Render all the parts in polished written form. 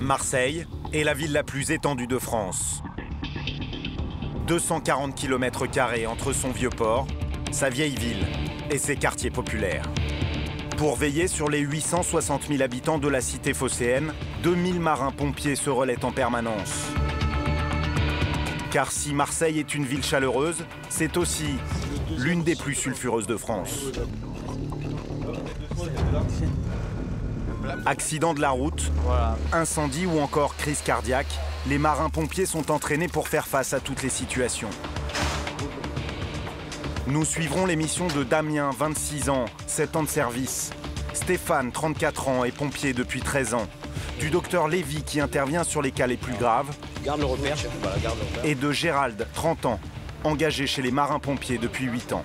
Marseille est la ville la plus étendue de France. 240 km² entre son vieux port, sa vieille ville et ses quartiers populaires. Pour veiller sur les 860 000 habitants de la cité phocéenne, 2000 marins-pompiers se relaient en permanence. Car si Marseille est une ville chaleureuse, c'est aussi l'une des plus sulfureuses de France. Accident de la route, incendie ou encore crise cardiaque, les marins-pompiers sont entraînés pour faire face à toutes les situations. Nous suivrons les missions de Damien, 26 ans, 7 ans de service. Stéphane, 34 ans, est pompier depuis 13 ans. Du docteur Lévy qui intervient sur les cas les plus graves. Garde le repère. Voilà, garde le repère. Et de Gérald, 30 ans, engagé chez les marins-pompiers depuis 8 ans.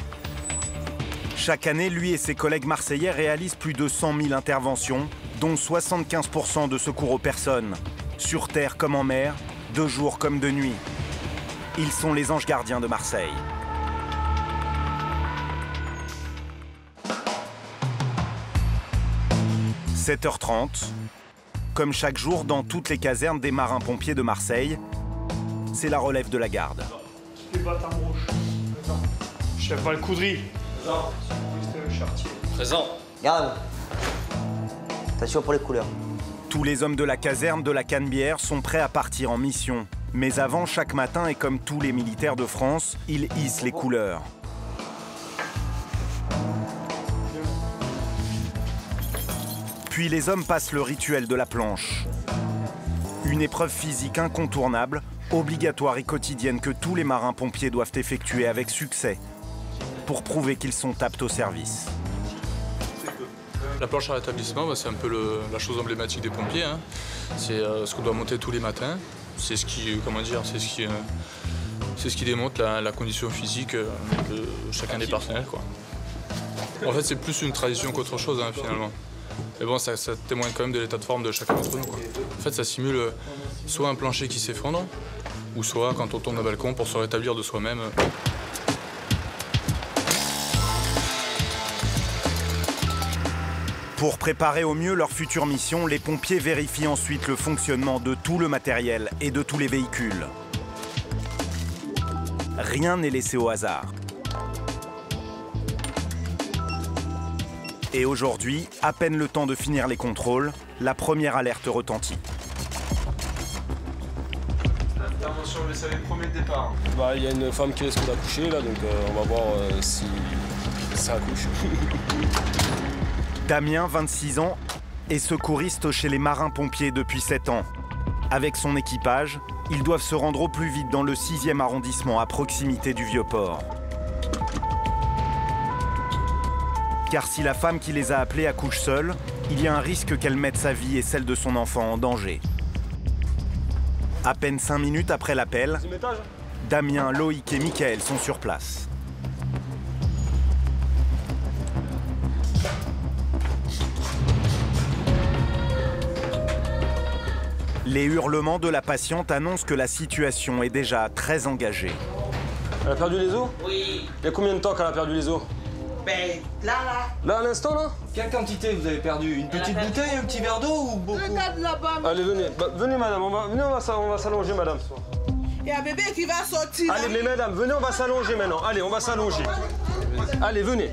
Chaque année, lui et ses collègues marseillais réalisent plus de 100 000 interventions, dont 75% de secours aux personnes, sur terre comme en mer, de jour comme de nuit. Ils sont les anges gardiens de Marseille. « 7h30, comme chaque jour dans toutes les casernes des marins-pompiers de Marseille, c'est la relève de la garde. Chef Valcoudry. Présent. Chartier. Présent. Garde. Attention pour les couleurs. Tous les hommes de la caserne de la Canebière sont prêts à partir en mission. Mais avant, chaque matin, et comme tous les militaires de France, ils hissent les couleurs. Puis les hommes passent le rituel de la planche. Une épreuve physique incontournable, obligatoire et quotidienne que tous les marins-pompiers doivent effectuer avec succès pour prouver qu'ils sont aptes au service. La planche à rétablissement, c'est un peu la chose emblématique des pompiers. Hein. C'est ce qu'on doit monter tous les matins. C'est ce qui, c'est ce qui démontre la condition physique de chacun des personnels, quoi. En fait, c'est plus une tradition qu'autre chose, hein, finalement. Mais bon, ça témoigne quand même de l'état de forme de chacun d'entre nous, quoi. En fait, ça simule soit un plancher qui s'effondre, ou soit quand on tombe d'un balcon pour se rétablir de soi-même. Pour préparer au mieux leur future mission, les pompiers vérifient ensuite le fonctionnement de tout le matériel et de tous les véhicules. Rien n'est laissé au hasard. Et aujourd'hui, à peine le temps de finir les contrôles, la première alerte retentit. Intervention, vous savez, premier départ. Il y a une femme qui risque d'accoucher, là, donc on va voir si ça accouche. Damien, 26 ans, est secouriste chez les marins-pompiers depuis 7 ans. Avec son équipage, ils doivent se rendre au plus vite dans le 6e arrondissement, à proximité du Vieux-Port. Car si la femme qui les a appelés accouche seule, il y a un risque qu'elle mette sa vie et celle de son enfant en danger. À peine 5 minutes après l'appel, Damien, Loïc et Mickaël sont sur place. Les hurlements de la patiente annoncent que la situation est déjà très engagée. Elle a perdu les os? Oui. Il y a combien de temps qu'elle a perdu les os? Ben, là. Là, à l'instant, là? Quelle quantité vous avez perdu? Une petite bouteille, un petit verre d'eau ou beaucoup? Regarde là-bas. Allez, venez. Venez, madame. Venez, on va s'allonger, madame. Il y a un bébé qui va sortir. Allez, mais madame, venez, on va s'allonger maintenant. Allez, on va s'allonger. Allez, venez.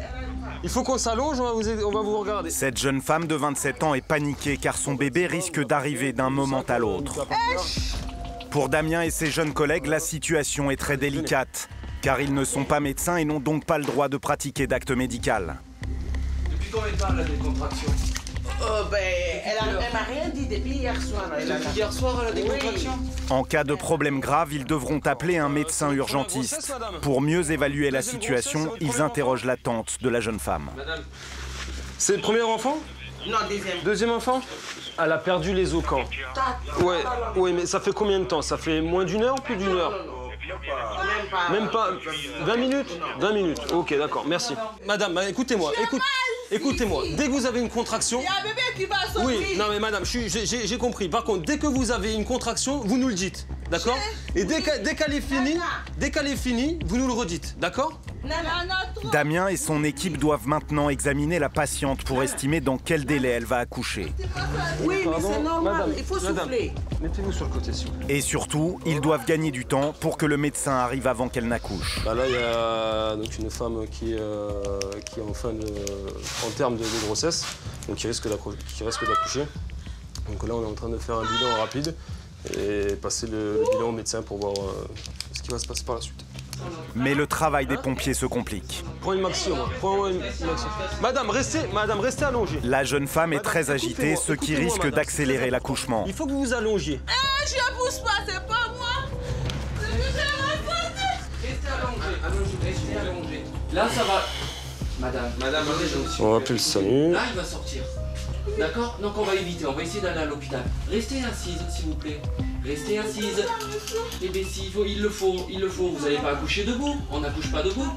Il faut qu'on s'allonge, on va vous regarder. Cette jeune femme de 27 ans est paniquée car son bébé risque d'arriver d'un moment à l'autre. Pour Damien et ses jeunes collègues, la situation est très délicate, car ils ne sont pas médecins et n'ont donc pas le droit de pratiquer d'acte médical. Depuis combien de temps elle a des contractions? Elle m'a rien dit depuis hier soir. Depuis hier soir, elle a des contractions? En cas de problème grave, ils devront appeler un médecin urgentiste. Pour mieux évaluer la situation, ils interrogent la tante de la jeune femme. C'est le premier enfant? Non, deuxième. Deuxième enfant? Elle a perdu les os quand? Ouais, mais ça fait combien de temps? Ça fait moins d'une heure ou plus d'une heure? Même pas. 20 minutes? 20 minutes, ok, d'accord, merci. Madame, écoutez-moi, écoutez-moi. Dès que vous avez une contraction... Il y a un bébé qui va sortir. Oui, non mais madame, j'ai compris. Par contre, dès que vous avez une contraction, vous nous le dites, d'accord? Et dès qu'elle est finie, vous nous le redites, d'accord? Damien et son équipe doivent maintenant examiner la patiente pour estimer dans quel délai elle va accoucher. Oui, mais Pardon, c'est normal, madame, il faut madame. souffler. Mettez-vous sur le côté, s'il vous plaît. Et surtout, ils doivent gagner du temps pour que le médecin arrive avant qu'elle n'accouche. Bah là, il y a donc une femme qui est en termes de grossesse, donc qui risque d'accoucher. Donc là, on est en train de faire un bilan rapide et passer le bilan au médecin pour voir ce qui va se passer par la suite. Mais le travail des pompiers se complique. Prends une maxi, au moins. Prends une maxi. Madame, restez allongée. La jeune femme est très agitée, ce qui risque madame, d'accélérer c'est très l'accouchement. Il faut que vous vous allongiez. Je pousse pas, c'est pas moi. Restez allongé. Là, ça va. Madame, On va appeler le SAMU. là, il va sortir. D'accord? Donc on va éviter, on va essayer d'aller à l'hôpital. Restez assise, s'il vous plaît. Restez assise. Eh bien, il le faut. Vous n'allez pas accoucher debout. On n'accouche pas debout.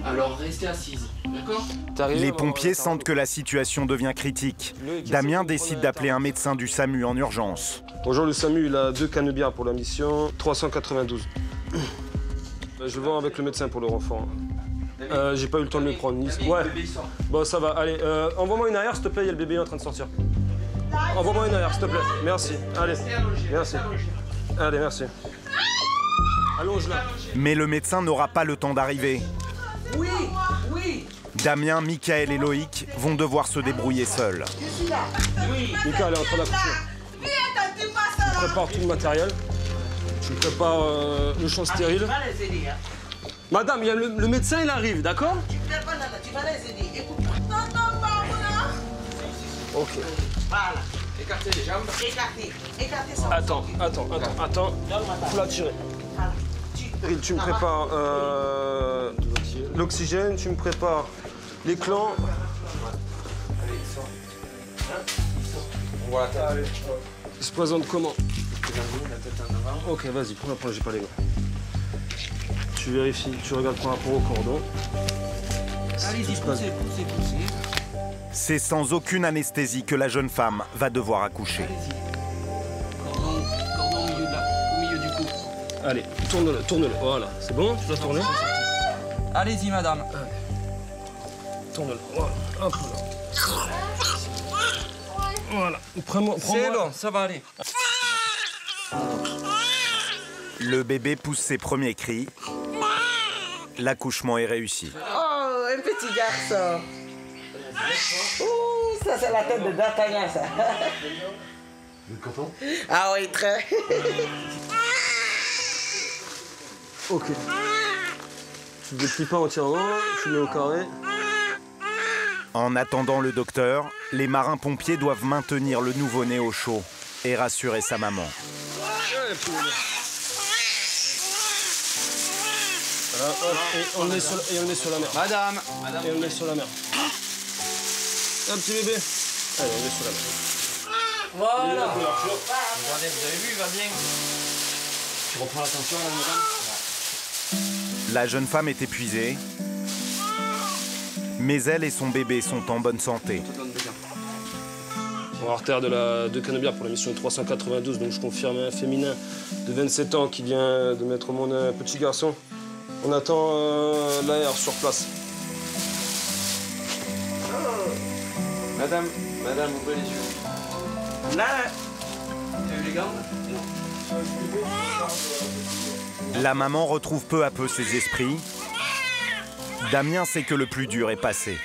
Alors restez assise. D'accord? Les pompiers sentent que la situation devient critique. Damien décide d'appeler un médecin du SAMU en urgence. Bonjour, le SAMU, il a 2 canebières pour la mission 392. Je vais voir avec le médecin pour le renfort. J'ai pas eu le temps de le prendre. Ouais. Bon, ça va. Allez, envoie-moi une arrière, s'il te plaît. Il y a le bébé en train de sortir. Envoie-moi une arrière, s'il te plaît. Merci. Allez. Merci. Allez, merci. Allonge-la. Mais le médecin n'aura pas le temps d'arriver. Oui, oui. Damien, Michael et Loïc vont devoir se débrouiller seuls. Mika, elle est en train d'accoucher. Tu prépares tout le matériel. Tu prépares le champ stérile. Tu vas les aider, hein. Madame, il y a le médecin, il arrive, d'accord? Tu vas les aider. Écoute-moi. Ok. Voilà. Écartez les jambes. Écartez ça. Attends. Faut la tirer. Voilà. Tu me prépares l'oxygène, tu me prépares les clans. Voilà, Il se présente comment? Ok, vas-y, prends, j'ai pas les gants. Tu vérifies, tu regardes par rapport au cordon. allez-y, poussez. C'est sans aucune anesthésie que la jeune femme va devoir accoucher. Cordon au milieu du cou. Allez, tourne-le, voilà. C'est bon? Tu dois tourner? Allez-y, madame. Tourne-le, voilà. Hop là. Voilà. Prends-moi. C'est bon, ça va aller. Le bébé pousse ses premiers cris. L'accouchement est réussi. Oh, un petit garçon. Ouh, ça c'est la tête de D'Artagnan, ça. Vous êtes content? Ah oui, très. Ok. Tu ne déplies pas entièrement, tu le mets au carré. En attendant le docteur, les marins-pompiers doivent maintenir le nouveau-né au chaud et rassurer sa maman. Voilà, hop, et on est sur la mer. Madame. Et on est sur la mer. Un petit bébé. Allez, on est sur la mer. Voilà. Regardez, vous avez vu, il va bien. Tu reprends l'attention, là, madame? La jeune femme est épuisée, mais elle et son bébé sont en bonne santé. On va artère de canebière pour la mission 392, donc je confirme un féminin de 27 ans qui vient de mettre au monde un petit garçon. On attend l'AR sur place. Madame, ouvrez les yeux. Là, T'as eu les gants? La maman retrouve peu à peu ses esprits. Damien sait que le plus dur est passé.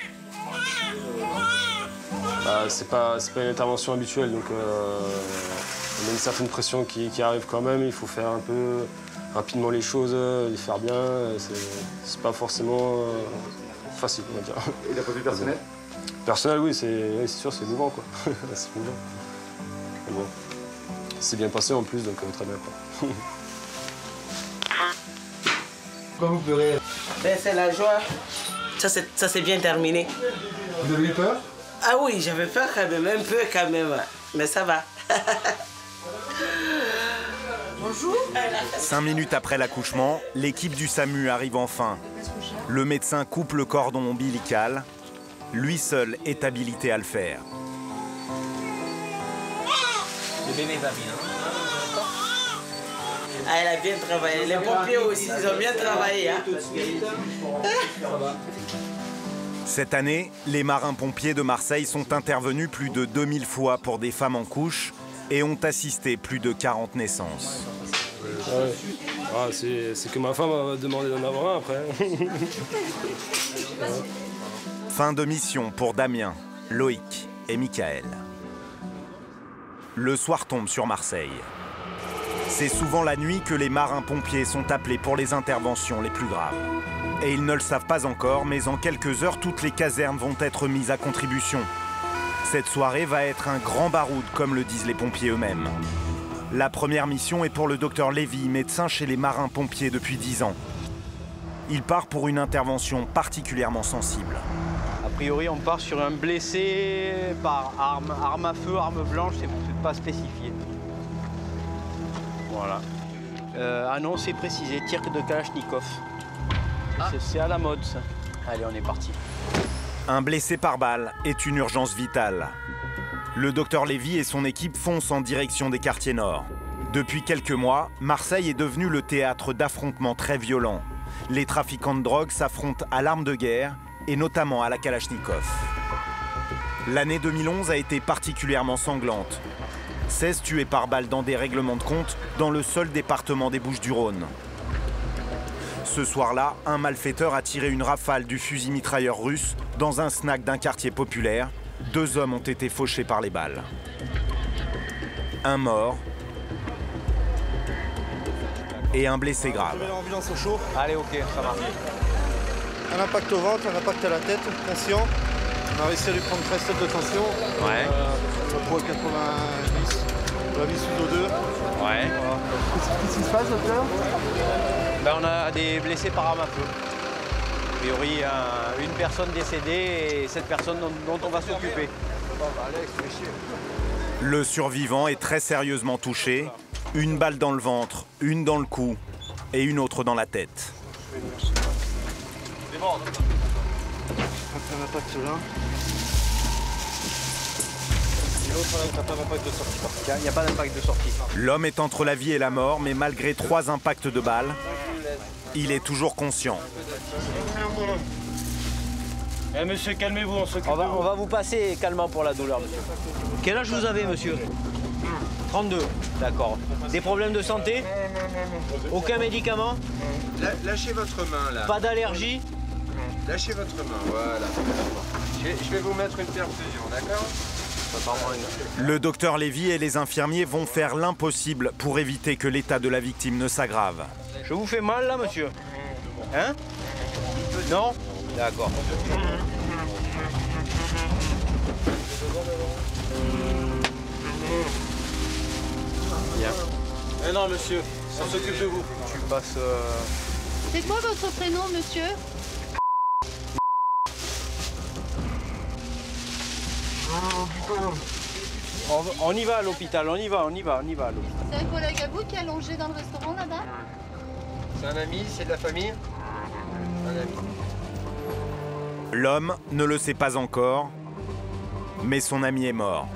C'est pas une intervention habituelle, donc il y a une certaine pression qui arrive quand même. Il faut faire un peu rapidement les choses, les faire bien. C'est pas forcément facile, on va dire. Et d'un point de vue personnel? Personnel, oui, c'est sûr, c'est émouvant, quoi. C'est émouvant. Mais bon, c'est bien passé en plus, donc très bien, quoi. Pourquoi vous pleurez? ben, c'est la joie. Ça s'est bien terminé. Vous avez eu peur? Ah oui, j'avais peur quand même, un peu quand même. Mais ça va. Bonjour. 5 minutes après l'accouchement, l'équipe du SAMU arrive enfin. Le médecin coupe le cordon ombilical. Lui seul est habilité à le faire. Le bébé va bien. Ah, elle a bien travaillé. Les pompiers aussi, ils ont bien travaillé. Hein. Cette année, les marins-pompiers de Marseille sont intervenus plus de 2000 fois pour des femmes en couche et ont assisté plus de 40 naissances. Ouais. Ah, c'est que ma femme m'a demandé d'en avoir un après. Fin de mission pour Damien, Loïc et Michael. Le soir tombe sur Marseille. C'est souvent la nuit que les marins-pompiers sont appelés pour les interventions les plus graves. Et ils ne le savent pas encore, mais en quelques heures, toutes les casernes vont être mises à contribution. Cette soirée va être un grand baroud, comme le disent les pompiers eux-mêmes. La première mission est pour le docteur Lévy, médecin chez les marins-pompiers depuis 10 ans. Il part pour une intervention particulièrement sensible. A priori, on part sur un blessé par arme à feu, arme blanche, c'est pas spécifié. Voilà. Annonce et précisé, tir de Kalachnikov. C'est à la mode, ça. Allez, on est parti. Un blessé par balle est une urgence vitale. Le docteur Lévy et son équipe foncent en direction des quartiers nord. Depuis quelques mois, Marseille est devenu le théâtre d'affrontements très violents. Les trafiquants de drogue s'affrontent à l'arme de guerre et notamment à la Kalachnikov. L'année 2011 a été particulièrement sanglante. 16 tués par balle dans des règlements de compte dans le seul département des Bouches-du-Rhône. Ce soir-là, un malfaiteur a tiré une rafale du fusil mitrailleur russe dans un snack d'un quartier populaire. 2 hommes ont été fauchés par les balles. Un mort et un blessé grave. L'ambulance au chaud. Allez, ok, ça marche. Un impact au ventre, un impact à la tête, conscient. On a réussi à lui prendre 13 de tension. Ouais. La peau à 90. La vie sous O2. Ouais. Voilà. Qu'est-ce qui se passe, docteur? Ben, on a des blessés par arme à feu. A priori, une personne décédée et cette personne dont on va s'occuper. Le survivant est très sérieusement touché. Une balle dans le ventre, une dans le cou et une autre dans la tête. Un impact là. Et l'autre, il n'y a pas d'impact de sortie. Il n'y a pas d'impact de sortie. L'homme est entre la vie et la mort, mais malgré 3 impacts de balles, il est toujours conscient. Eh monsieur, calmez-vous, on s'occupe. On va vous passer calmement pour la douleur, monsieur. Quel âge vous avez, monsieur? 32, d'accord. Des problèmes de santé? Aucun médicament? Lâchez votre main, là. Pas d'allergie? Lâchez votre main, voilà. Je vais vous mettre une perfusion, d'accord? Le docteur Lévy et les infirmiers vont faire l'impossible pour éviter que l'état de la victime ne s'aggrave. Je vous fais mal, là, monsieur? Hein? Non? D'accord. Bien. Eh non, monsieur, on s'occupe de vous. Tu passes... C'est quoi votre prénom, monsieur? On y va à l'hôpital, on y va à l'hôpital. C'est un collègue à vous qui a longé dans le restaurant là-bas? C'est un ami, c'est de la famille? Un ami. L'homme ne le sait pas encore, mais son ami est mort.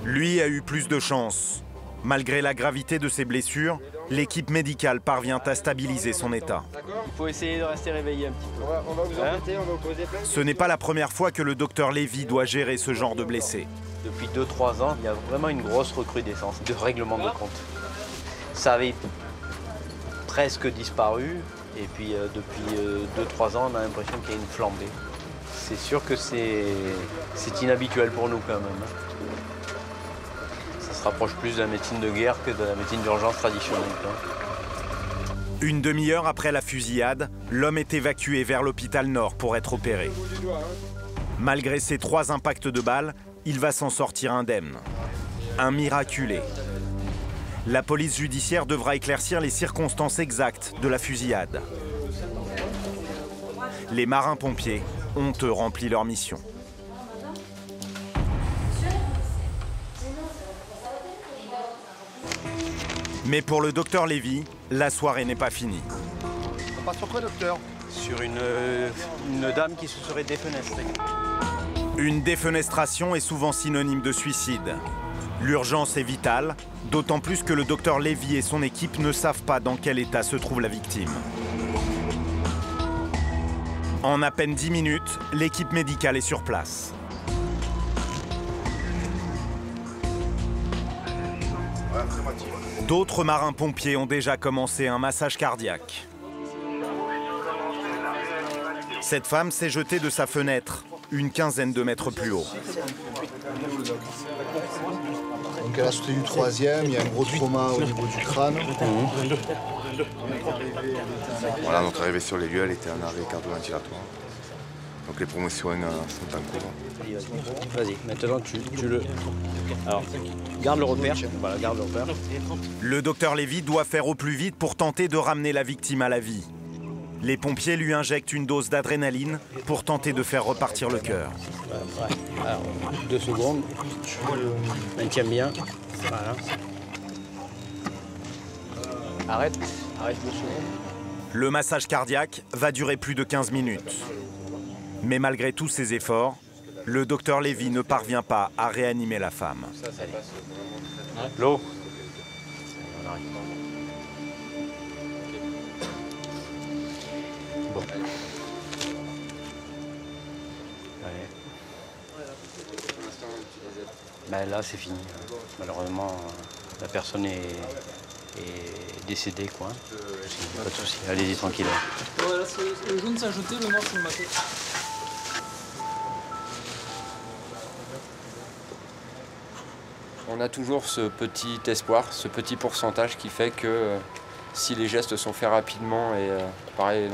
Lui a eu plus de chance. Malgré la gravité de ses blessures, l'équipe médicale parvient à stabiliser son état. Il faut essayer de rester réveillé un petit peu. On va vous embêter, on va vous poser plein de... Ce n'est pas la première fois que le docteur Lévy doit gérer ce genre de blessés. Depuis 2-3 ans, il y a vraiment une grosse recrudescence de règlement de compte. Ça avait presque disparu, et puis depuis 2-3 ans, on a l'impression qu'il y a une flambée. C'est sûr que c'est inhabituel pour nous quand même. Ça se rapproche plus de la médecine de guerre que de la médecine d'urgence traditionnelle. Une demi-heure après la fusillade, l'homme est évacué vers l'hôpital Nord pour être opéré. Malgré ses 3 impacts de balles, il va s'en sortir indemne. Un miraculé. La police judiciaire devra éclaircir les circonstances exactes de la fusillade. Les marins-pompiers ont eux rempli leur mission. Mais pour le docteur Lévy, la soirée n'est pas finie. On passe sur quoi, docteur? Sur une dame qui se serait défenestrée. Une défenestration est souvent synonyme de suicide. L'urgence est vitale, d'autant plus que le docteur Lévy et son équipe ne savent pas dans quel état se trouve la victime. En à peine 10 minutes, l'équipe médicale est sur place. D'autres marins-pompiers ont déjà commencé un massage cardiaque. Cette femme s'est jetée de sa fenêtre, une quinzaine de mètres plus haut. Donc elle a sauté du 3e, il y a un gros trauma au niveau du crâne. Voilà, notre arrivée sur les lieux, elle était en arrêt cardio-ventilatoire. Donc les promotions sont en cours. Vas-y, maintenant tu le... Alors, garde le repère. Voilà, garde le repère. Le docteur Lévy doit faire au plus vite pour tenter de ramener la victime à la vie. Les pompiers lui injectent une dose d'adrénaline pour tenter de faire repartir le cœur. Ouais. Alors, 2 secondes. Maintiens bien. Voilà. Arrête 2 secondes. Le massage cardiaque va durer plus de 15 minutes. Mais malgré tous ses efforts, le docteur Lévy ne parvient pas à réanimer la femme. L'eau. Bon. Allez. Ben là, c'est fini. Malheureusement, la personne est décédée, quoi. Pas de souci. Allez-y tranquille. Voilà, le jaune s'est ajouté, le noir c'est le maté. On a toujours ce petit espoir, ce petit pourcentage qui fait que si les gestes sont faits rapidement et pareil,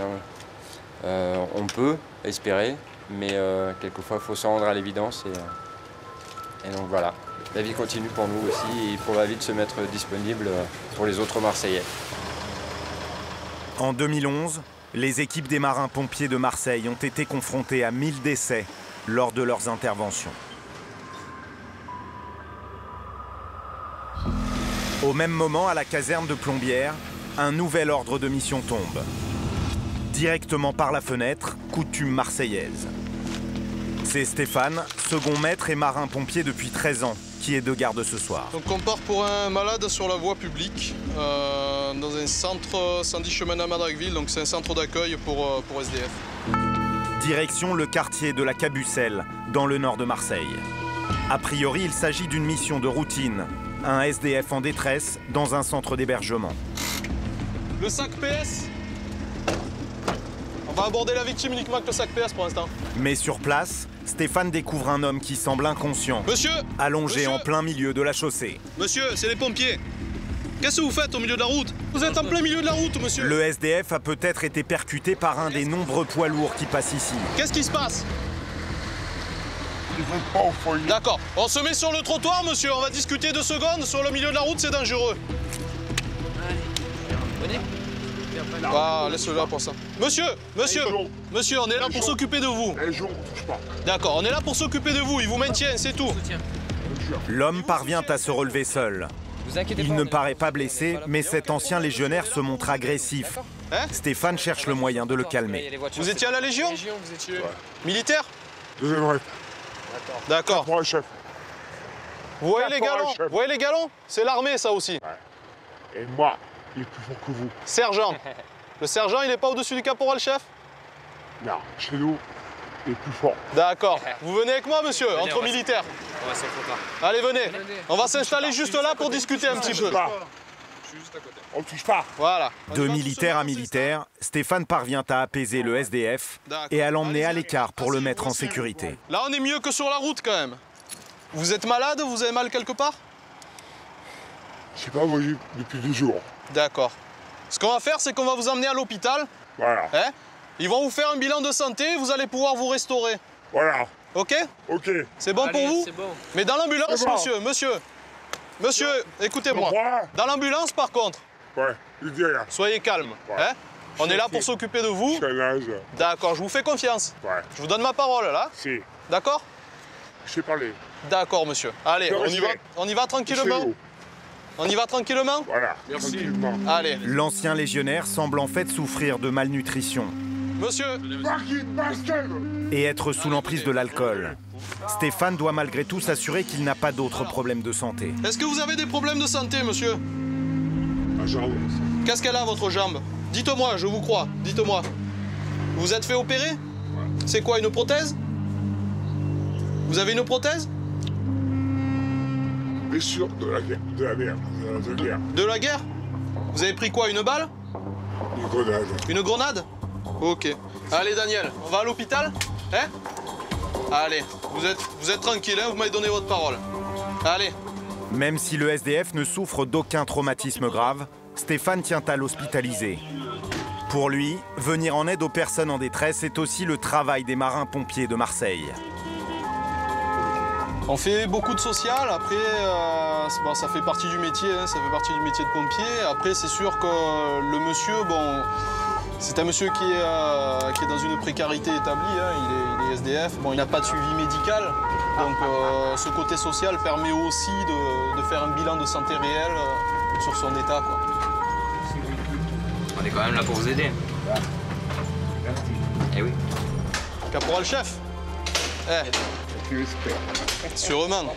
on peut espérer, mais quelquefois il faut se rendre à l'évidence et donc voilà. La vie continue pour nous aussi et il faut vite se mettre disponible pour les autres Marseillais. En 2011, les équipes des marins-pompiers de Marseille ont été confrontées à 1000 décès lors de leurs interventions. Au même moment, à la caserne de Plombières, un nouvel ordre de mission tombe. Directement par la fenêtre, coutume marseillaise. C'est Stéphane, second maître et marin-pompier depuis 13 ans, qui est de garde ce soir. Donc on part pour un malade sur la voie publique, dans un centre 110 chemin d'Amadracville, donc c'est un centre d'accueil pour SDF. Direction le quartier de la Cabucelle, dans le nord de Marseille. A priori, il s'agit d'une mission de routine. Un SDF en détresse dans un centre d'hébergement. Le sac PS. On va aborder la victime uniquement avec le sac PS pour l'instant. Mais sur place, Stéphane découvre un homme qui semble inconscient. Monsieur! Allongé en plein milieu de la chaussée. Monsieur, c'est les pompiers. Qu'est-ce que vous faites au milieu de la route? Vous êtes en plein milieu de la route, monsieur. Le SDF a peut-être été percuté par un des nombreux poids lourds qui passent ici. Qu'est-ce qui se passe? D'accord. On se met sur le trottoir, monsieur. On va discuter 2 secondes. Sur le milieu de la route, c'est dangereux. Ah, laisse-le là pour ça. Monsieur, on est là pour s'occuper de vous. D'accord, on est là pour s'occuper de vous. Il vous maintient, c'est tout. L'homme parvient à se relever seul. Il ne paraît pas blessé, mais cet ancien légionnaire se montre agressif. Stéphane cherche le moyen de le calmer. Vous étiez à la Légion? Militaire? Deuxième ref. D'accord. Pour le chef. Vous voyez les galons? Vous voyez les galons? C'est l'armée, ça aussi. Ouais. Et moi, il est plus fort que vous. Sergent. Le sergent, il n'est pas au-dessus du caporal-chef? Non, chez nous, il est plus fort. D'accord. Vous venez avec moi, monsieur, entre militaires. On va s'en foutre. Allez, venez. On va s'installer juste là pour discuter un petit peu. On ne touche pas. Voilà. De militaire à militaire, Stéphane parvient à apaiser le SDF et à l'emmener à l'écart pour le mettre en sécurité. Là, on est mieux que sur la route, quand même. Vous êtes malade? Vous avez mal quelque part? Je sais pas, moi, depuis 2 jours. D'accord. Ce qu'on va faire, c'est qu'on va vous emmener à l'hôpital. Voilà. Hein? Ils vont vous faire un bilan de santé, vous allez pouvoir vous restaurer. Voilà. Ok? Ok. C'est bon pour vous? C'est bon. Mais dans l'ambulance, bon. Monsieur, écoutez-moi. Dans l'ambulance, par contre, soyez calme. Ouais. Hein? On est là pour s'occuper de vous. D'accord, je vous fais confiance. Ouais. Je vous donne ma parole, là. Si. D'accord? Je sais parler. D'accord, monsieur. Allez, on y va tranquillement. On y va tranquillement? Voilà, tranquillement. Allez. L'ancien légionnaire semble en fait souffrir de malnutrition Monsieur. et être sous l'emprise de l'alcool. Stéphane doit malgré tout s'assurer qu'il n'a pas d'autres problèmes de santé. Est-ce que vous avez des problèmes de santé, monsieur? Ma jambe. Qu'est-ce qu'elle a, votre jambe? Dites-moi, je vous crois, dites-moi. Vous vous êtes fait opérer? C'est quoi, une prothèse? Vous avez une prothèse? Blessure de la guerre. De la guerre? Vous avez pris quoi, une balle? Une grenade. Une grenade? Ok. Allez, Daniel, on va à l'hôpital? Hein? Allez, vous êtes tranquille, hein, vous m'avez donné votre parole. Allez. Même si le SDF ne souffre d'aucun traumatisme grave, Stéphane tient à l'hospitaliser. Pour lui, venir en aide aux personnes en détresse est aussi le travail des marins-pompiers de Marseille. On fait beaucoup de social, après bon, ça fait partie du métier, hein, ça fait partie du métier de pompier. Après c'est sûr que le monsieur, bon, c'est un monsieur qui est dans une précarité établie, hein, il est SDF, bon, il n'a pas de suivi médical, donc ce côté social permet aussi de faire un bilan de santé réel sur son état, quoi. On est quand même là pour vous aider. Eh oui. Caporal-chef. Sûrement.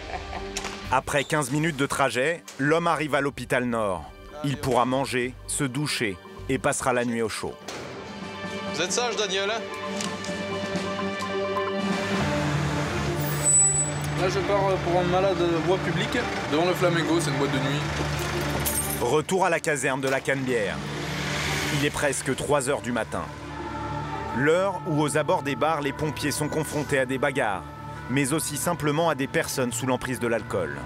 Après 15 minutes de trajet, l'homme arrive à l'hôpital Nord. Il pourra manger, se doucher et passera la nuit au chaud. Vous êtes sage, Daniel, hein? Là, je pars pour un malade voie publique devant le Flamingo, c'est une boîte de nuit. Retour à la caserne de la Canebière. Il est presque 3 h du matin. L'heure où, aux abords des bars, les pompiers sont confrontés à des bagarres, mais aussi simplement à des personnes sous l'emprise de l'alcool,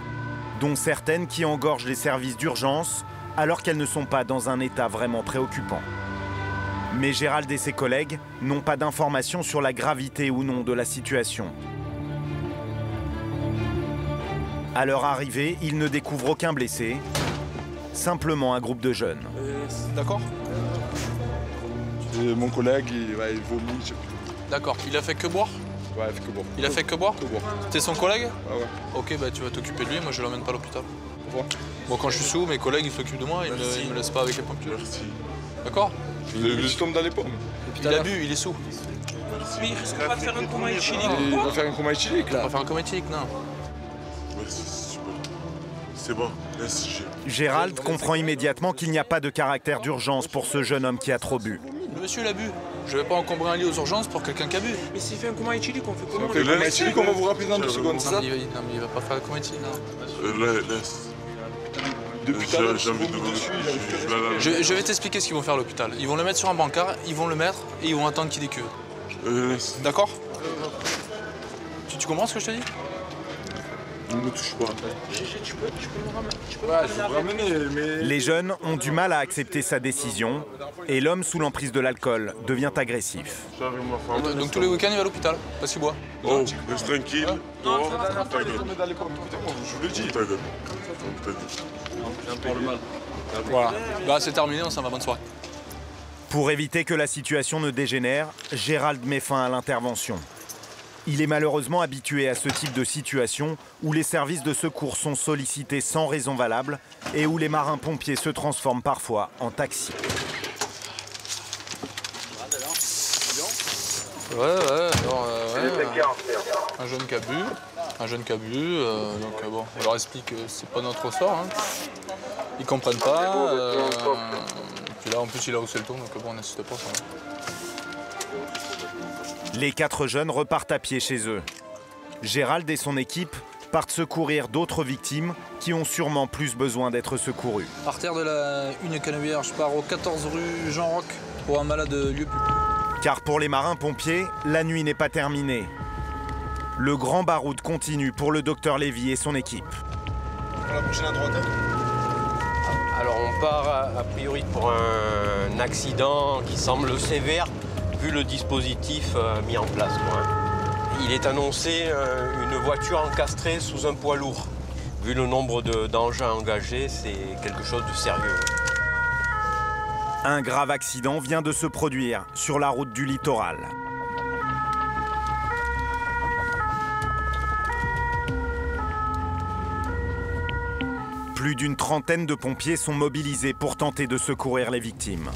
dont certaines qui engorgent les services d'urgence alors qu'elles ne sont pas dans un état vraiment préoccupant. Mais Gérald et ses collègues n'ont pas d'informations sur la gravité ou non de la situation. À leur arrivée, ils ne découvrent aucun blessé, simplement un groupe de jeunes. D'accord. Mon collègue, il vomit. D'accord, il a fait que boire? Ouais, il a fait que boire. Il a fait que boire? Que boire. T'es son collègue? Ah ouais. Ok, bah tu vas t'occuper de lui, moi je l'emmène pas à l'hôpital. Bon, quand je suis sous, mes collègues ils s'occupent de moi, ils me laissent pas avec les pompiers. Merci. D'accord? Je tombe dans les pommes. Il a bu, il est sous. Mais il risque pas de faire un coma éthylique. Il va faire un coma éthylique là. Il va faire un coma éthylique, non. Merci, super. C'est bon, laisse. Gérald comprend immédiatement qu'il n'y a pas de caractère d'urgence pour ce jeune homme qui a trop bu. Le monsieur l'a bu. Je vais pas encombrer un lit aux urgences pour quelqu'un qui a bu. Mais s'il fait un coma éthylique, on fait comment? Le coma éthylique, on va vous rappeler dans 2 secondes, c'est ça? Non, mais il va pas faire le coma éthylique. Laisse. Depuis tout à l'heure, je vais t'expliquer ce qu'ils vont faire à l'hôpital. Ils vont le mettre sur un brancard, ils vont le mettre et ils vont attendre qu'il décuve. D'accord? Tu comprends ce que je te dis? Ne me touche pas. Tu peux me ramener? Ouais, je vais vous ramener, mais... Les jeunes ont du mal à accepter sa décision et l'homme sous l'emprise de l'alcool devient agressif. Donc tous les week-ends il va à l'hôpital parce qu'il boit. Oh, reste tranquille. Non, ta gueule. Je vous l'ai dit. Ta gueule. Voilà. Bah c'est terminé, on s'en va, bonne soirée. Pour éviter que la situation ne dégénère, Gérald met fin à l'intervention. Il est malheureusement habitué à ce type de situation où les services de secours sont sollicités sans raison valable et où les marins-pompiers se transforment parfois en taxi. Ouais, alors, un jeune qui a bu, donc bon, on leur explique que c'est pas notre sort, hein. Ils comprennent pas, puis là en plus il a haussé le ton, donc bon, on n'insiste pas. Ça, Les 4 jeunes repartent à pied chez eux. Gérald et son équipe partent secourir d'autres victimes qui ont sûrement plus besoin d'être secourues. Artère de la 1 Canebière, je pars au 14 rue Jean Roch pour un malade lieu public. Car pour les marins-pompiers, la nuit n'est pas terminée. Le grand baroud continue pour le docteur Lévy et son équipe. On la prochaine à droite. Alors on part a priori pour un accident qui semble sévère vu le dispositif mis en place. Il est annoncé une voiture encastrée sous un poids lourd. Vu le nombre d'engins engagés, c'est quelque chose de sérieux. Un grave accident vient de se produire sur la route du littoral. Plus d'une trentaine de pompiers sont mobilisés pour tenter de secourir les victimes.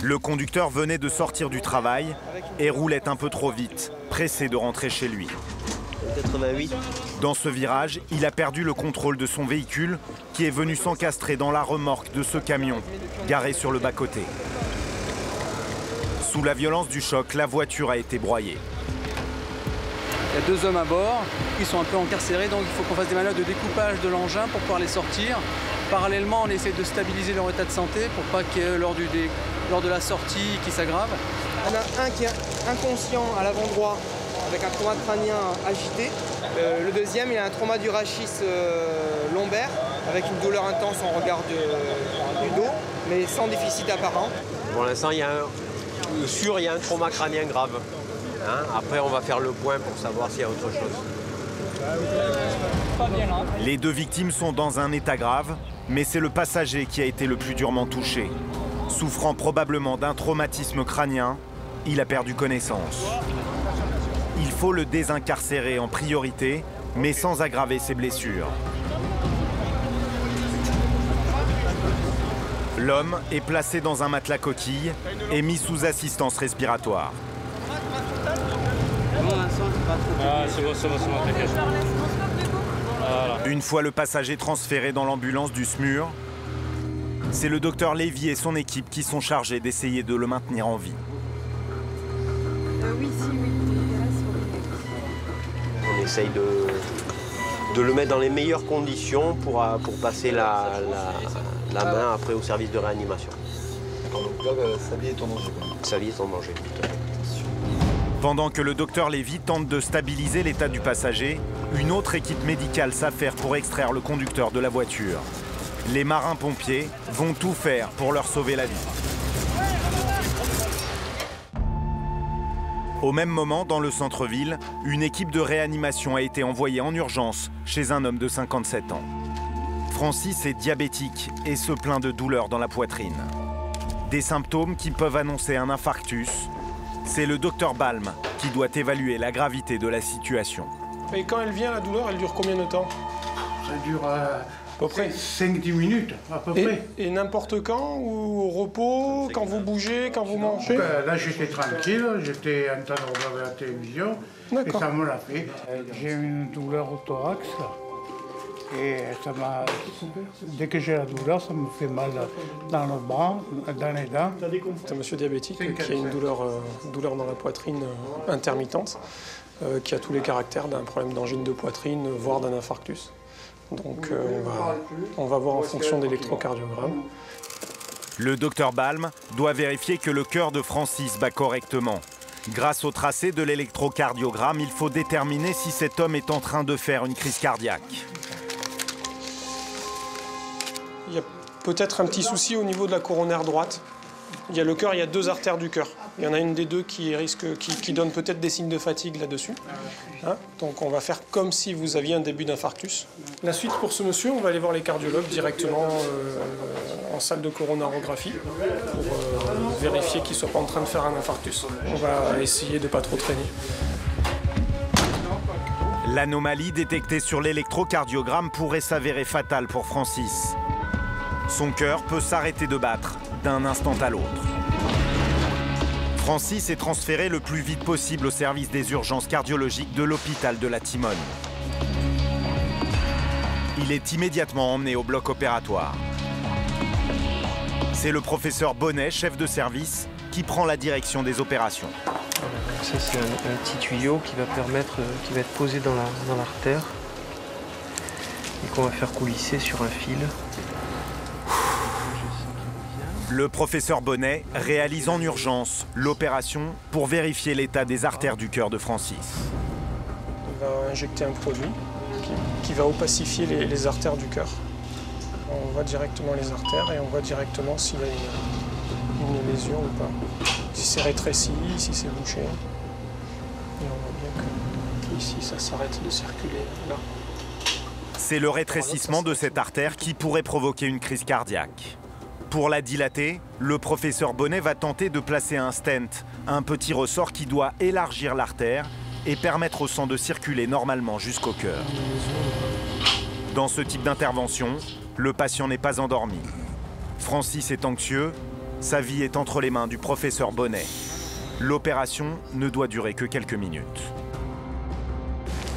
Le conducteur venait de sortir du travail et roulait un peu trop vite, pressé de rentrer chez lui. 88. Dans ce virage, il a perdu le contrôle de son véhicule qui est venu s'encastrer dans la remorque de ce camion, garé sur le bas-côté. Sous la violence du choc, la voiture a été broyée. Il y a 2 hommes à bord, ils sont un peu encarcérés, donc il faut qu'on fasse des manœuvres de découpage de l'engin pour pouvoir les sortir. Parallèlement, on essaie de stabiliser leur état de santé pour pas que lors de la sortie qu'ils s'aggravent. On a un qui est inconscient à l'avant droit avec un trauma crânien agité. Le deuxième, il a un trauma du rachis lombaire avec une douleur intense en regard du dos, mais sans déficit apparent. Pour l'instant, il y a un trauma crânien grave. Hein, après, on va faire le point pour savoir s'il y a autre chose. Les 2 victimes sont dans un état grave, mais c'est le passager qui a été le plus durement touché. Souffrant probablement d'un traumatisme crânien, il a perdu connaissance. Il faut le désincarcérer en priorité, mais sans aggraver ses blessures. L'homme est placé dans un matelas coquille et mis sous assistance respiratoire. Une fois le passager transféré dans l'ambulance du SMUR, c'est le docteur Lévy et son équipe qui sont chargés d'essayer de le maintenir en vie. On essaye de le mettre dans les meilleures conditions pour passer la main après au service de réanimation. Donc là, sa vie est en danger. Sa vie est en danger, tout à fait. Pendant que le docteur Lévy tente de stabiliser l'état du passager, une autre équipe médicale s'affaire pour extraire le conducteur de la voiture. Les marins-pompiers vont tout faire pour leur sauver la vie. Au même moment, dans le centre-ville, une équipe de réanimation a été envoyée en urgence chez un homme de 57 ans. Francis est diabétique et se plaint de douleurs dans la poitrine. Des symptômes qui peuvent annoncer un infarctus. C'est le docteur Balm qui doit évaluer la gravité de la situation. Et quand elle vient, la douleur, elle dure combien de temps? Ça dure à peu près 5-10 minutes, à peu près. Et n'importe quand, ou au repos, quand vous bougez, quand vous mangez? Là, j'étais tranquille, j'étais en train de regarder la télévision, et ça me l'a fait. J'ai une douleur au thorax, là. Et ça m'a... Dès que j'ai la douleur, ça me fait mal dans le bras, dans les dents. C'est un monsieur diabétique qui a une douleur dans la poitrine intermittente, qui a tous les caractères d'un problème d'angine de poitrine, voire d'un infarctus. Donc on va voir en fonction d'électrocardiogramme. Le docteur Balm doit vérifier que le cœur de Francis bat correctement. Grâce au tracé de l'électrocardiogramme, il faut déterminer si cet homme est en train de faire une crise cardiaque. Il y a peut-être un petit souci au niveau de la coronaire droite. Il y a le cœur, il y a 2 artères du cœur. Il y en a une des 2 qui donne peut-être des signes de fatigue là-dessus. Hein, donc on va faire comme si vous aviez un début d'infarctus. La suite pour ce monsieur, on va aller voir les cardiologues directement en salle de coronarographie pour vérifier qu'il ne soit pas en train de faire un infarctus. On va essayer de ne pas trop traîner. L'anomalie détectée sur l'électrocardiogramme pourrait s'avérer fatale pour Francis. Son cœur peut s'arrêter de battre d'un instant à l'autre. Francis est transféré le plus vite possible au service des urgences cardiologiques de l'hôpital de la Timone. Il est immédiatement emmené au bloc opératoire. C'est le professeur Bonnet, chef de service, qui prend la direction des opérations. Ça, c'est un petit tuyau qui va être posé dans l'artère et qu'on va faire coulisser sur un fil. Le professeur Bonnet réalise en urgence l'opération pour vérifier l'état des artères du cœur de Francis. Il va injecter un produit qui va opacifier les artères du cœur. On voit directement les artères et on voit directement s'il y a une lésion ou pas. Si c'est rétréci, si c'est bouché. Et on voit bien qu'ici, ça s'arrête de circuler là. C'est le rétrécissement de cette artère qui pourrait provoquer une crise cardiaque. Pour la dilater, le professeur Bonnet va tenter de placer un stent, un petit ressort qui doit élargir l'artère et permettre au sang de circuler normalement jusqu'au cœur. Dans ce type d'intervention, le patient n'est pas endormi. Francis est anxieux, sa vie est entre les mains du professeur Bonnet. L'opération ne doit durer que quelques minutes.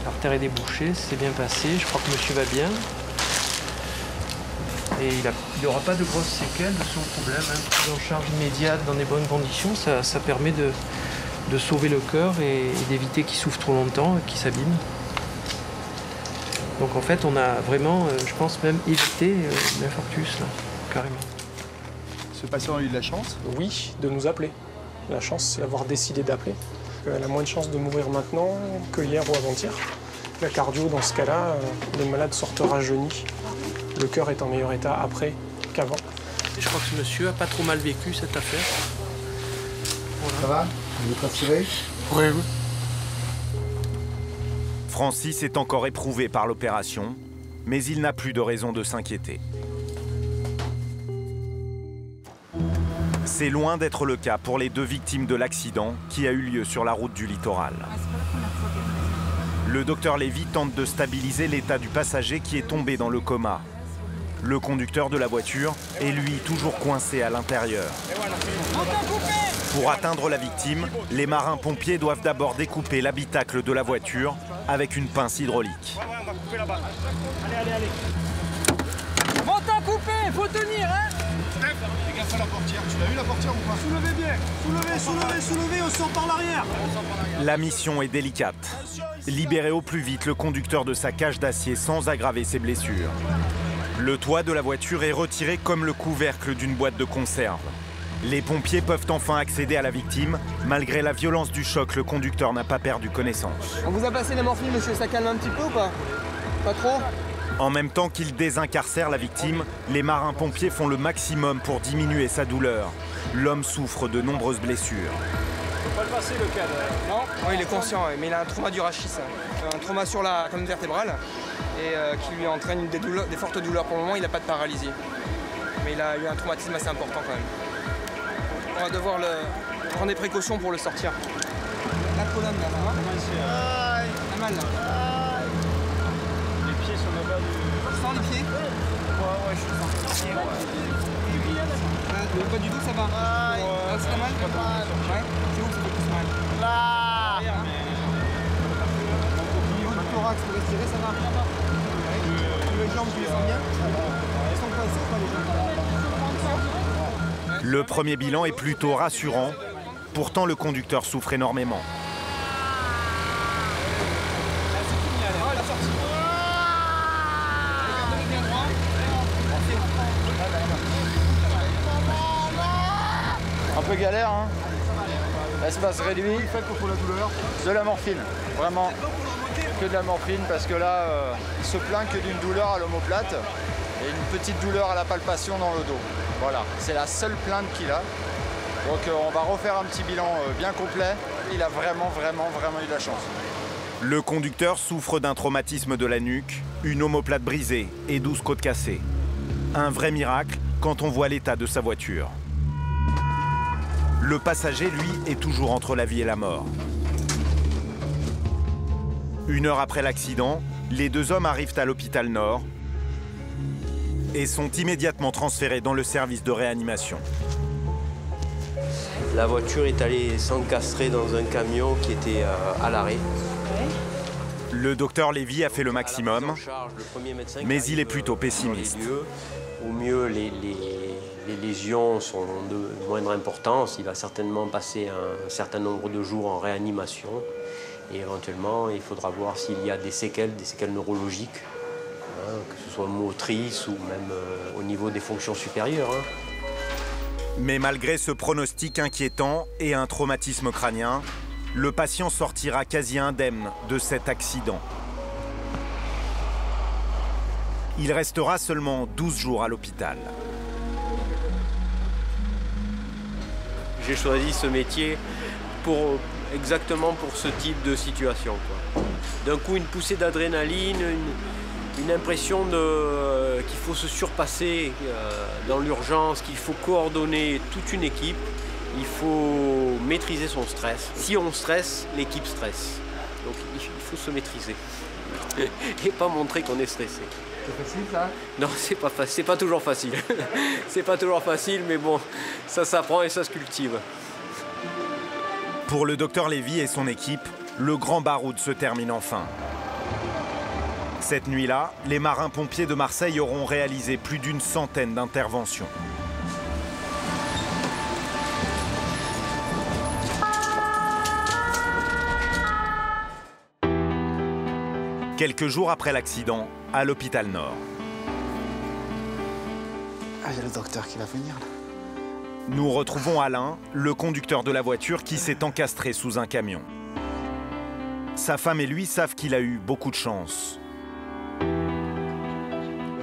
L'artère est débouchée, c'est bien passé, je crois que monsieur va bien. Et il n'aura pas de grosses séquelles de son problème. Prise en charge immédiate dans des bonnes conditions, ça permet de sauver le cœur et d'éviter qu'il souffre trop longtemps et qu'il s'abîme. Donc en fait, on a vraiment, je pense même, évité l'infarctus, là, carrément. Ce patient a eu de la chance? Oui, de nous appeler. La chance, c'est d'avoir décidé d'appeler. Elle a moins de chances de mourir maintenant que hier ou avant-hier. La cardio, dans ce cas-là, les malades sortent rajeunis. Le cœur est en meilleur état après qu'avant. Je crois que ce monsieur a pas trop mal vécu cette affaire. Voilà. Ça va? Vous êtes rassuré? Oui. Francis est encore éprouvé par l'opération, mais il n'a plus de raison de s'inquiéter. C'est loin d'être le cas pour les 2 victimes de l'accident qui a eu lieu sur la route du littoral. Le docteur Lévy tente de stabiliser l'état du passager qui est tombé dans le coma. Le conducteur de la voiture est lui toujours coincé à l'intérieur. Pour atteindre la victime, les marins-pompiers doivent d'abord découper l'habitacle de la voiture avec une pince hydraulique. Allez. Montant coupé, faut tenir, hein. Steph, fais gaffe à la portière. Tu l'as eu la portière ou pas? Soulevez bien. Soulevez, on sort par l'arrière. La mission est délicate. Libérer au plus vite le conducteur de sa cage d'acier sans aggraver ses blessures. Le toit de la voiture est retiré comme le couvercle d'une boîte de conserve. Les pompiers peuvent enfin accéder à la victime. Malgré la violence du choc, le conducteur n'a pas perdu connaissance. On vous a passé la morphine, monsieur, ça calme un petit peu ou pas? Pas trop? En même temps qu'ils désincarcèrent la victime, les marins-pompiers font le maximum pour diminuer sa douleur. L'homme souffre de nombreuses blessures. Faut pas le passer le cadre. Non? Oui, il est conscient, mais il a un trauma du rachis. Un trauma sur la colonne vertébrale et qui lui entraîne des fortes douleurs. Pour le moment, il n'a pas de paralysie. Mais il a eu un traumatisme assez important quand même. On va devoir prendre des précautions pour le sortir. La colonne là, ça va? T'as mal là? Les pieds sont là-bas. Tu sens les pieds? Ouais, je sens les pieds. Le bas du dos, ça va? Là, c'est pas mal? Ouais. C'est où que ça fait plus mal? Là. Au niveau du thorax, pour respirer, ça va? Les jambes, tu les sens bien? Elles sont coincées ou pas les jambes? Le premier bilan est plutôt rassurant. Pourtant, le conducteur souffre énormément. Un peu galère, hein. Espace réduit. De la morphine, vraiment. Que de la morphine parce que là, il se plaint que d'une douleur à l'omoplate et une petite douleur à la palpation dans le dos. Voilà, c'est la seule plainte qu'il a. Donc on va refaire un petit bilan bien complet. Il a vraiment eu de la chance. Le conducteur souffre d'un traumatisme de la nuque, une omoplate brisée et 12 côtes cassées. Un vrai miracle quand on voit l'état de sa voiture. Le passager, lui, est toujours entre la vie et la mort. 1 heure après l'accident, les 2 hommes arrivent à l'hôpital Nord et sont immédiatement transférés dans le service de réanimation. La voiture est allée s'encastrer dans un camion qui était à l'arrêt. Le docteur Lévy a fait le maximum, mais il est plutôt pessimiste. Au mieux, les lésions sont de moindre importance. Il va certainement passer un certain nombre de jours en réanimation. Et éventuellement, il faudra voir s'il y a des séquelles neurologiques, hein, que ce soit motrices ou même au niveau des fonctions supérieures. Hein. Mais malgré ce pronostic inquiétant et un traumatisme crânien, le patient sortira quasi indemne de cet accident. Il restera seulement 12 jours à l'hôpital. J'ai choisi ce métier exactement pour ce type de situation. D'un coup, une poussée d'adrénaline, une impression qu'il faut se surpasser dans l'urgence, qu'il faut coordonner toute une équipe, il faut maîtriser son stress. Si on stresse, l'équipe stresse. Donc il faut se maîtriser et pas montrer qu'on est stressé. C'est facile ça? Non, c'est pas toujours facile. C'est pas toujours facile, mais bon, ça s'apprend et ça se cultive. Pour le docteur Lévy et son équipe, le grand baroud se termine enfin. Cette nuit-là, les marins-pompiers de Marseille auront réalisé plus d'une centaine d'interventions. Quelques jours après l'accident, à l'hôpital Nord. Ah, il y a le docteur qui va venir là. Nous retrouvons Alain, le conducteur de la voiture qui s'est encastré sous un camion. Sa femme et lui savent qu'il a eu beaucoup de chance.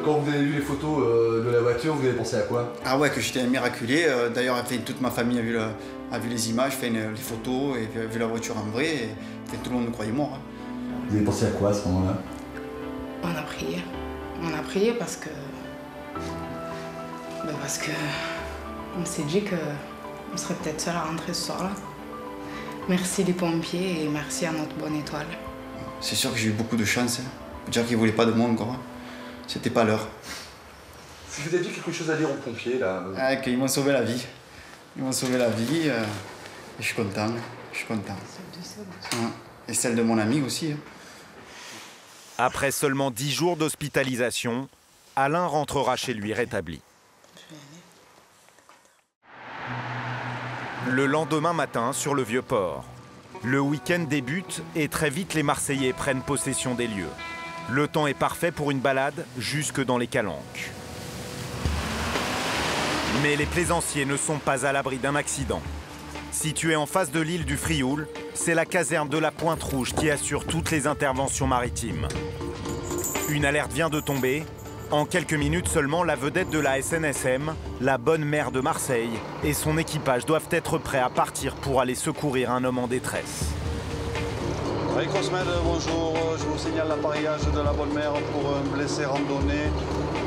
Quand vous avez vu les photos de la voiture, vous avez pensé à quoi? Ah ouais, que j'étais miraculé. D'ailleurs, toute ma famille a vu les images, les photos et vu la voiture en vrai. Et tout le monde me croyait mort. Hein. Vous avez pensé à quoi à ce moment-là? On a prié. On a prié parce que on s'est dit qu'on serait peut-être seul à rentrer ce soir-là. Merci les pompiers et merci à notre bonne étoile. C'est sûr que j'ai eu beaucoup de chance. Hein. Dire qu'ils ne voulaient pas de moi encore. C'était pas l'heure. Si vous aviez quelque chose à dire aux pompiers là. Ah, qu'ils m'ont sauvé la vie. Ils m'ont sauvé la vie et je suis content. Je suis content. Et celle de mon ami aussi. Hein. Après seulement 10 jours d'hospitalisation, Alain rentrera chez lui rétabli. Le lendemain matin, sur le Vieux-Port. Le week-end débute et très vite les Marseillais prennent possession des lieux. Le temps est parfait pour une balade jusque dans les calanques. Mais les plaisanciers ne sont pas à l'abri d'un accident. Située en face de l'île du Frioul, c'est la caserne de la Pointe Rouge qui assure toutes les interventions maritimes. Une alerte vient de tomber. En quelques minutes seulement, la vedette de la SNSM, la Bonne Mère de Marseille, et son équipage doivent être prêts à partir pour aller secourir un homme en détresse. Oui, Cosmed, bonjour. Je vous signale l'appareillage de la Bonne Mère pour un blessé randonnée,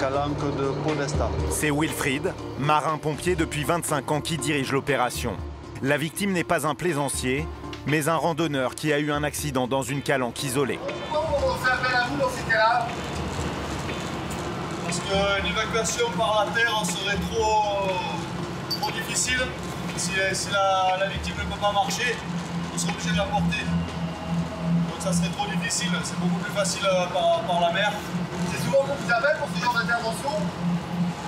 calanque de Podesta. C'est Wilfried, marin-pompier depuis 25 ans qui dirige l'opération. La victime n'est pas un plaisancier, mais un randonneur qui a eu un accident dans une calanque isolée. Pourquoi on fait appel à vous dans ces cas-là? Parce qu'une évacuation par la terre serait trop difficile. Si la victime ne peut pas marcher, on serait obligé de la porter. Donc ça serait trop difficile, c'est beaucoup plus facile par la mer. C'est souvent vous avez pour ce genre d'intervention?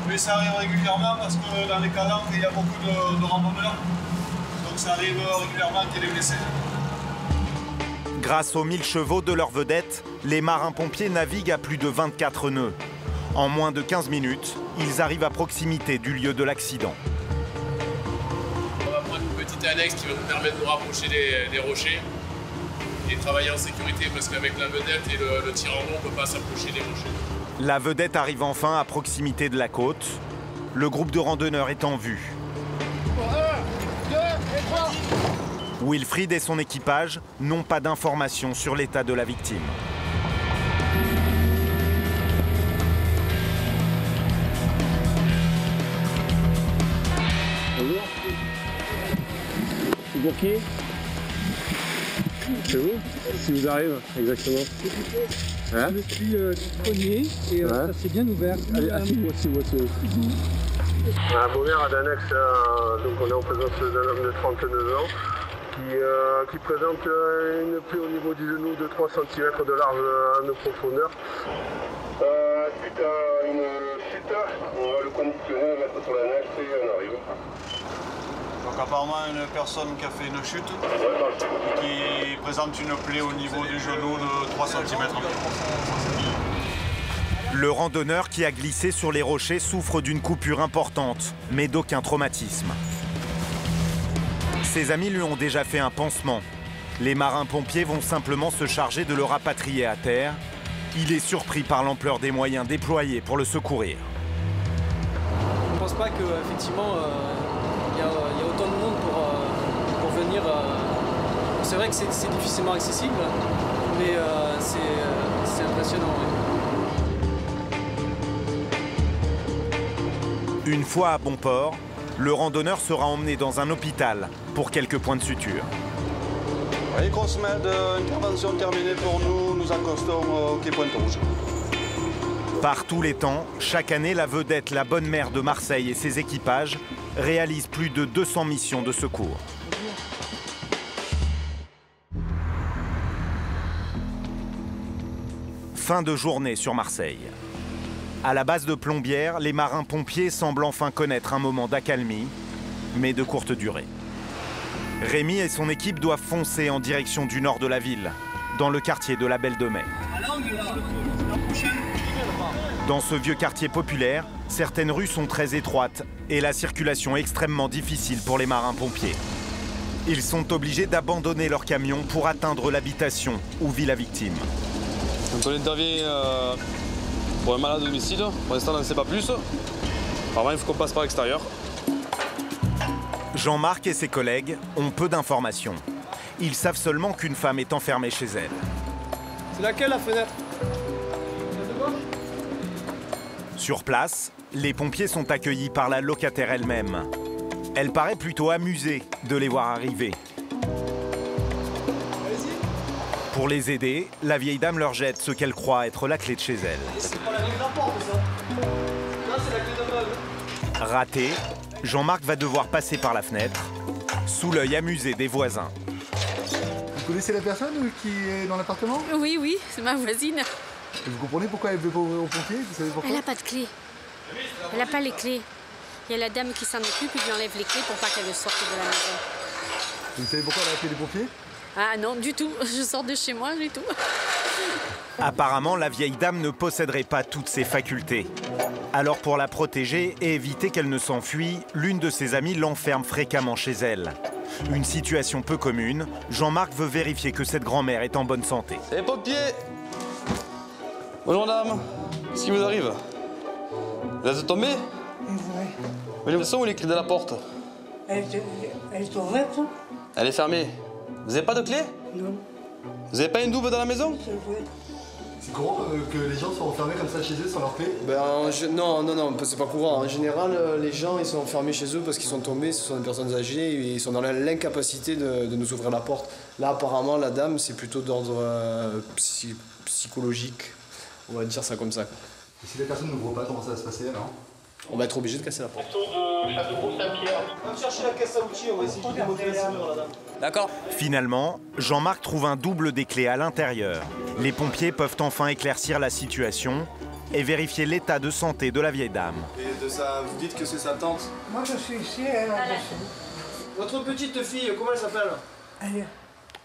Oui, ça arrive régulièrement parce que dans les calanques, il y a beaucoup de randonneurs. Donc ça arrive régulièrement qu'il y ait des blessés. Grâce aux 1000 chevaux de leur vedette, les marins-pompiers naviguent à plus de 24 nœuds. En moins de 15 minutes, ils arrivent à proximité du lieu de l'accident. On va prendre une petite annexe qui va nous permettre de nous rapprocher des rochers et travailler en sécurité parce qu'avec la vedette et le tirant on ne peut pas s'approcher des rochers. La vedette arrive enfin à proximité de la côte. Le groupe de randonneurs est en vue. 1, 2 et 3. Wilfried et son équipage n'ont pas d'informations sur l'état de la victime. Bonjour. C'est pour qui? C'est vous? Si vous arrivez, exactement. Hein? Je suis du poignet et ça s'est bien ouvert. Allez, asseyez-vous. Un beau-mère à Danex, donc on est en présence d'un homme de 39 ans qui présente une plaie au niveau du genou de 3 cm de large de profondeur. Suite à une chute, on va le conditionner, le mettre sur l'annexe et on arrive. Donc apparemment une personne qui a fait une chute et qui présente une plaie au niveau du genou de 3 cm. Le randonneur qui a glissé sur les rochers souffre d'une coupure importante, mais d'aucun traumatisme. Ses amis lui ont déjà fait un pansement. Les marins-pompiers vont simplement se charger de le rapatrier à terre. Il est surpris par l'ampleur des moyens déployés pour le secourir. Je ne pense pas qu'effectivement, il y a autant de monde pour venir. C'est vrai que c'est difficilement accessible, mais c'est impressionnant. Oui. Une fois à bon port, le randonneur sera emmené dans un hôpital pour quelques points de suture. Oui, Crossmed, intervention terminée pour nous, nous accostons au quai Pointe-Rouge. Par tous les temps, chaque année, la vedette La Bonne Mère de Marseille et ses équipages réalisent plus de 200 missions de secours. Fin de journée sur Marseille. À la base de Plombières, les marins-pompiers semblent enfin connaître un moment d'accalmie, mais de courte durée. Rémi et son équipe doivent foncer en direction du nord de la ville, dans le quartier de la Belle de Mai. Dans ce vieux quartier populaire, certaines rues sont très étroites et la circulation extrêmement difficile pour les marins-pompiers. Ils sont obligés d'abandonner leur camion pour atteindre l'habitation où vit la victime. Quand on intervient pour un malade homicide, pour l'instant on n'en sait pas plus. Apparemment il faut qu'on passe par l'extérieur. Jean-Marc et ses collègues ont peu d'informations. Ils savent seulement qu'une femme est enfermée chez elle. C'est laquelle la fenêtre? Sur place, les pompiers sont accueillis par la locataire elle-même. Elle paraît plutôt amusée de les voir arriver. Pour les aider, la vieille dame leur jette ce qu'elle croit être la clé de chez elle. C'est pas la clé de la porte, ça. Là, c'est la clé d'un meuble. Raté, Jean-Marc va devoir passer par la fenêtre, sous l'œil amusé des voisins. Vous connaissez la personne qui est dans l'appartement? Oui, oui, c'est ma voisine. Et vous comprenez pourquoi elle veut pas ouvrir aux pompiers? Vous savez pourquoi? Elle n'a pas de clé. Elle n'a pas les clés. Il y a la dame qui s'en occupe, il lui enlève les clés pour pas qu'elle sorte de la maison. Vous savez pourquoi elle a appelé les pompiers? Ah non, du tout. Je sors de chez moi, du tout. Apparemment, la vieille dame ne posséderait pas toutes ses facultés. Alors pour la protéger et éviter qu'elle ne s'enfuie, l'une de ses amies l'enferme fréquemment chez elle. Une situation peu commune, Jean-Marc veut vérifier que cette grand-mère est en bonne santé. Les pompiers! Bonjour madame, qu'est-ce qui vous arrive? Vous êtes tombé? Oui. Mais où est les clés de la porte? Elle est ouverte. Elle est fermée. Vous n'avez pas de clé? Non. Vous n'avez pas une double dans la maison? C'est courant que les gens soient enfermés comme ça chez eux sans leur clé? Non, c'est pas courant. En général, les gens ils sont enfermés chez eux parce qu'ils sont tombés, ce sont des personnes âgées et ils sont dans l'incapacité de nous ouvrir la porte. Là, apparemment, la dame, c'est plutôt d'ordre psychologique. On va dire ça comme ça. Et si les personnes n'ouvrent pas, comment ça va se passer alors? On va être obligé de casser la porte. On va chercher la caisse à outils, on va essayer de démonter la serrure, la dame. D'accord. Finalement, Jean-Marc trouve un double des clés à l'intérieur. Les pompiers peuvent enfin éclaircir la situation et vérifier l'état de santé de la vieille dame. Et de ça, vous dites que c'est sa tante? Moi, je suis ici, elle est dessus. Votre petite fille, comment elle s'appelle? Elle est...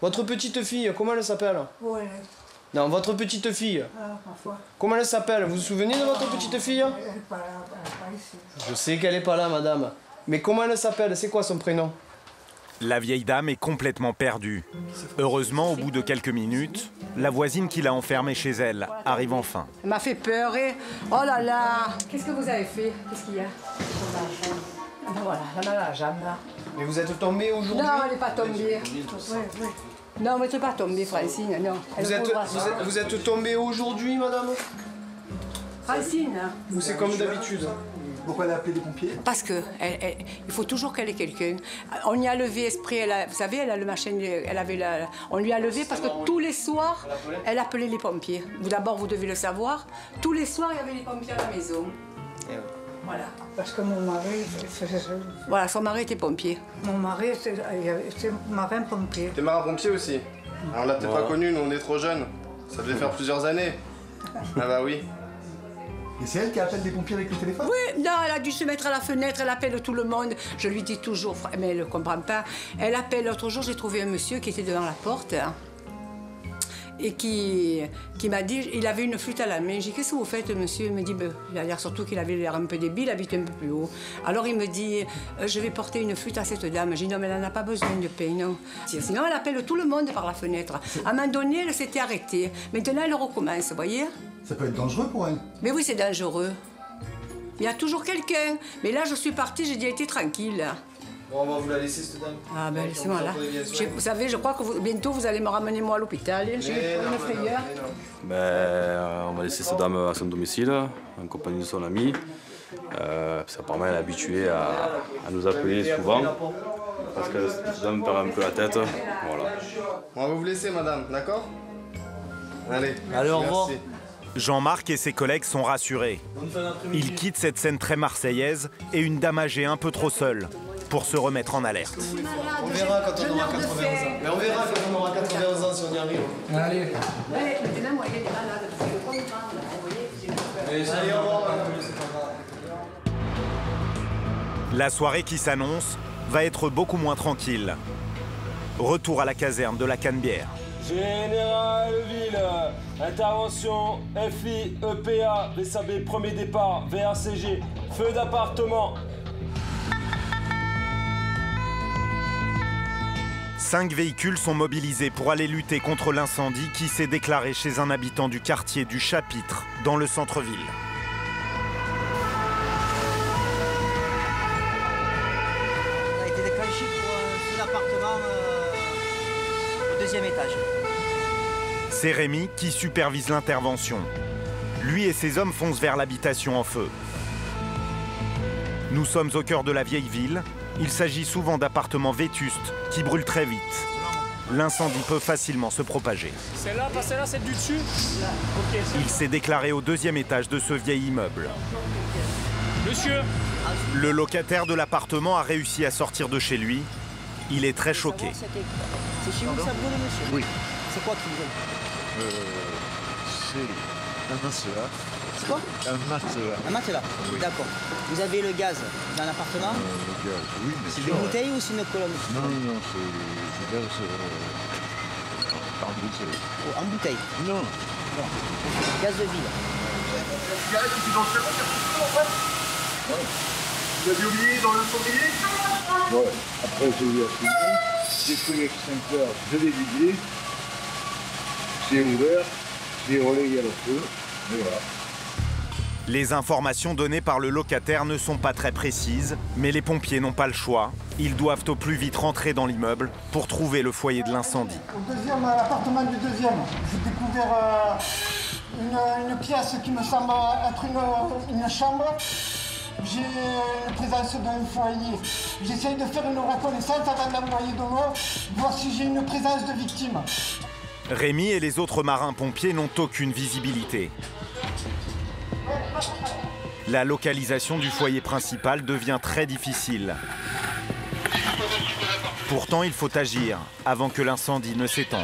Votre petite fille, comment elle s'appelle? Où elle est? Non, votre petite fille. Ah, parfois. Comment elle s'appelle? Vous vous souvenez de votre petite fille? Elle n'est pas là, elle n'est pas ici. Je sais qu'elle n'est pas là, madame. Mais comment elle s'appelle? C'est quoi son prénom? La vieille dame est complètement perdue. Heureusement, au bout de quelques minutes, la voisine qui l'a enfermée chez elle arrive enfin. Elle m'a fait peur et... Oh là là! Qu'est-ce que vous avez fait? Qu'est-ce qu'il y a? Ah ben voilà, là, là, la jambe, là. Mais vous êtes tombée aujourd'hui? Non, elle n'est pas tombée. Oui, oui. Non, mais tu n'es pas tombée, Francine, non. Vous êtes tombée aujourd'hui, madame? Francine. Ou c'est comme d'habitude? Pourquoi elle a appelé les pompiers? Parce que il faut toujours qu'elle ait quelqu'un. On y a levé esprit, vous savez, elle a le machin, on lui a levé parce que tous les soirs, elle appelait les pompiers. D'abord, vous devez le savoir, tous les soirs, il y avait les pompiers à la maison. Voilà. Parce que mon mari faisait ça. Voilà, son mari était pompier. Mon mari était marin-pompier. T'es marin-pompier aussi? Alors là, t'es pas connu, nous on est trop jeunes. Ça devait faire plusieurs années. Ah bah oui. Et c'est elle qui appelle des pompiers avec le téléphone? Oui, non, elle a dû se mettre à la fenêtre, elle appelle tout le monde. Je lui dis toujours, mais elle ne comprend pas. Elle appelle, l'autre jour, j'ai trouvé un monsieur qui était devant la porte. Et qui m'a dit, il avait une flûte à la main. J'ai dit, qu'est-ce que vous faites, monsieur? Il me dit, il a l'air surtout qu'il avait l'air un peu débile, il habite un peu plus haut. Alors il me dit, je vais porter une flûte à cette dame. J'ai dit, non, mais elle n'en a pas besoin de pain, non. Sinon, elle appelle tout le monde par la fenêtre. À un moment donné, elle s'était arrêtée. Maintenant, elle recommence, vous voyez? Ça peut être dangereux pour elle. Mais oui, c'est dangereux. Il y a toujours quelqu'un. Mais là, je suis partie, j'ai dit, elle était tranquille. Bon, on va vous la laisser, cette dame. Ah ben laissez-moi là. Vous savez, je crois que bientôt vous allez me ramener moi à l'hôpital. J'ai une frayeur. On va laisser cette dame à son domicile, en compagnie de son ami. Apparemment, elle est habituée à nous appeler souvent. Parce que cette dame perd un peu la tête. Voilà. On va vous laisser, madame, d'accord? Allez, au revoir. Jean-Marc et ses collègues sont rassurés. Ils quittent cette scène très marseillaise et une dame âgée un peu trop seule pour se remettre en alerte. On verra quand on aura 91 ans. Mais on verra quand on aura 91 ans si on y arrive. Allez. Maintenant, moi, il est malade. La soirée qui s'annonce va être beaucoup moins tranquille. Retour à la caserne de la Canebière. Général Ville, intervention FI, EPA, VSAB, premier départ, VRCG, feu d'appartement. 5 véhicules sont mobilisés pour aller lutter contre l'incendie qui s'est déclaré chez un habitant du quartier du Chapitre, dans le centre-ville. On a été déclenché pour un appartement au 2e étage. C'est Rémi qui supervise l'intervention. Lui et ses hommes foncent vers l'habitation en feu. Nous sommes au cœur de la vieille ville. Il s'agit souvent d'appartements vétustes qui brûlent très vite. L'incendie peut facilement se propager. Celle-là, pas celle-là, celle du dessus. Il s'est déclaré au 2e étage de ce vieil immeuble. Monsieur. Le locataire de l'appartement a réussi à sortir de chez lui. Il est très choqué. C'est chez vous que ça brûle, monsieur? Oui. C'est quoi qui brûle? C'est un matelas. C'est quoi? Un matelas. Un matelas? Oui. D'accord. Vous avez le gaz dans l'appartement? Le gaz, oui, mais c'est une bouteille ou c'est une colonne? Non, non, c'est gaz par bouteille. Oh, en bouteille? Non. Non. Gaz de ville. Vous avez oublié dans le cendrier? Ouais. Après, j'ai eu à fumer. J'ai pris l'extincteur, je l'ai vidé. C'est ouvert. J'ai relayé le feu. Et voilà. Les informations données par le locataire ne sont pas très précises, mais les pompiers n'ont pas le choix. Ils doivent au plus vite rentrer dans l'immeuble pour trouver le foyer de l'incendie. Au l'appartement du 2e, j'ai découvert une pièce qui me semble être une chambre. J'ai une présence d'un foyer. J'essaye de faire une reconnaissance avant d'envoyer de l'eau, voir si j'ai une présence de victime. Rémi et les autres marins-pompiers n'ont aucune visibilité. La localisation du foyer principal devient très difficile. Pourtant, il faut agir avant que l'incendie ne s'étende.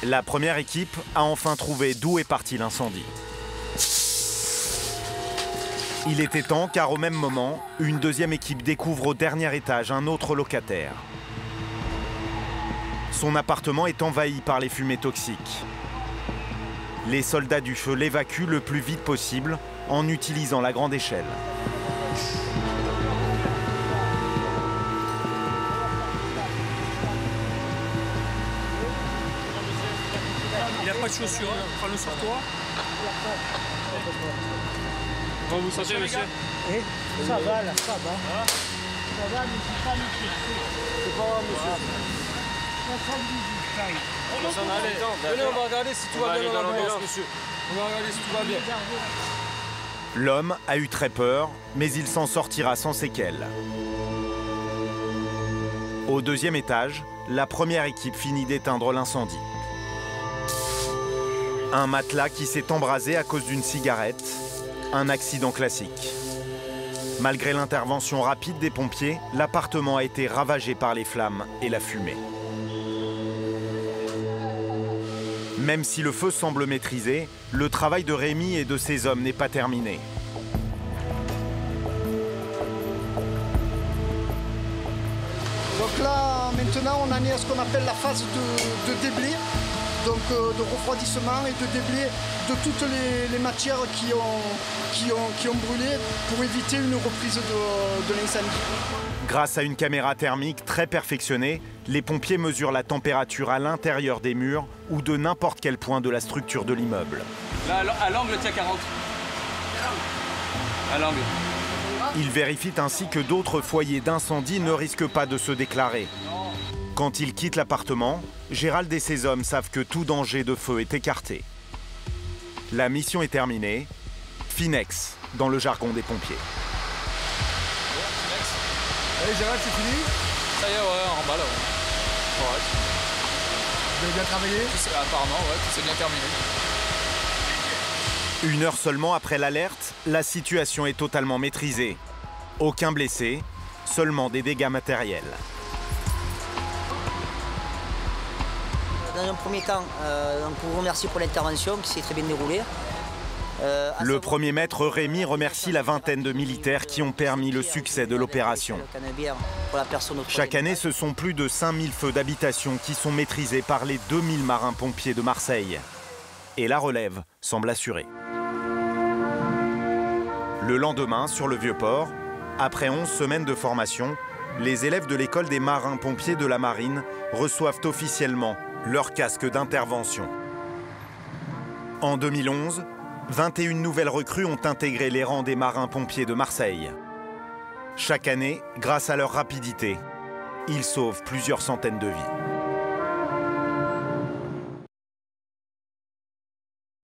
La première équipe a enfin trouvé d'où est parti l'incendie. Il était temps car au même moment, une deuxième équipe découvre au dernier étage un autre locataire. Son appartement est envahi par les fumées toxiques. Les soldats du feu l'évacuent le plus vite possible en utilisant la grande échelle. Il n'y a pas de chaussures, prends-le sur toi. Comment vous sentez, monsieur? Ça va, là, ça va. Ça va, mais c'est pas monsieur. C'est pas grave, monsieur. Venez, on va regarder si tout va bien dans l'ambulance, monsieur. On va regarder si tout va bien. L'homme a eu très peur, mais il s'en sortira sans séquelles. Au deuxième étage, la première équipe finit d'éteindre l'incendie. Un matelas qui s'est embrasé à cause d'une cigarette. Un accident classique. Malgré l'intervention rapide des pompiers, l'appartement a été ravagé par les flammes et la fumée. Même si le feu semble maîtrisé, le travail de Rémi et de ses hommes n'est pas terminé. Donc là, maintenant, on en est à ce qu'on appelle la phase de déblai. Donc de refroidissement et de déblai de toutes les matières qui ont brûlé pour éviter une reprise de l'incendie. Grâce à une caméra thermique très perfectionnée, les pompiers mesurent la température à l'intérieur des murs ou de n'importe quel point de la structure de l'immeuble. Là, à l'angle, tiens 40. À l'angle. Ils vérifient ainsi que d'autres foyers d'incendie ne risquent pas de se déclarer. Quand ils quittent l'appartement, Gérald et ses hommes savent que tout danger de feu est écarté. La mission est terminée. Finex, dans le jargon des pompiers. Allez Gérald, c'est fini? Ça y est, ouais, en bas là. Ouais. Vous avez bien travaillé? Apparemment, ouais, tout s'est bien terminé. 1 heure seulement après l'alerte, la situation est totalement maîtrisée. Aucun blessé, seulement des dégâts matériels. Dans un premier temps, on vous remercie pour l'intervention qui s'est très bien déroulée. Le premier maître Rémi remercie la vingtaine de militaires qui ont permis le succès de l'opération. Chaque année, ce sont plus de 5000 feux d'habitation qui sont maîtrisés par les 2000 marins-pompiers de Marseille. Et la relève semble assurée. Le lendemain, sur le Vieux-Port, après 11 semaines de formation, les élèves de l'école des marins-pompiers de la Marine reçoivent officiellement leur casque d'intervention. En 2011, 21 nouvelles recrues ont intégré les rangs des marins-pompiers de Marseille. Chaque année, grâce à leur rapidité, ils sauvent plusieurs centaines de vies.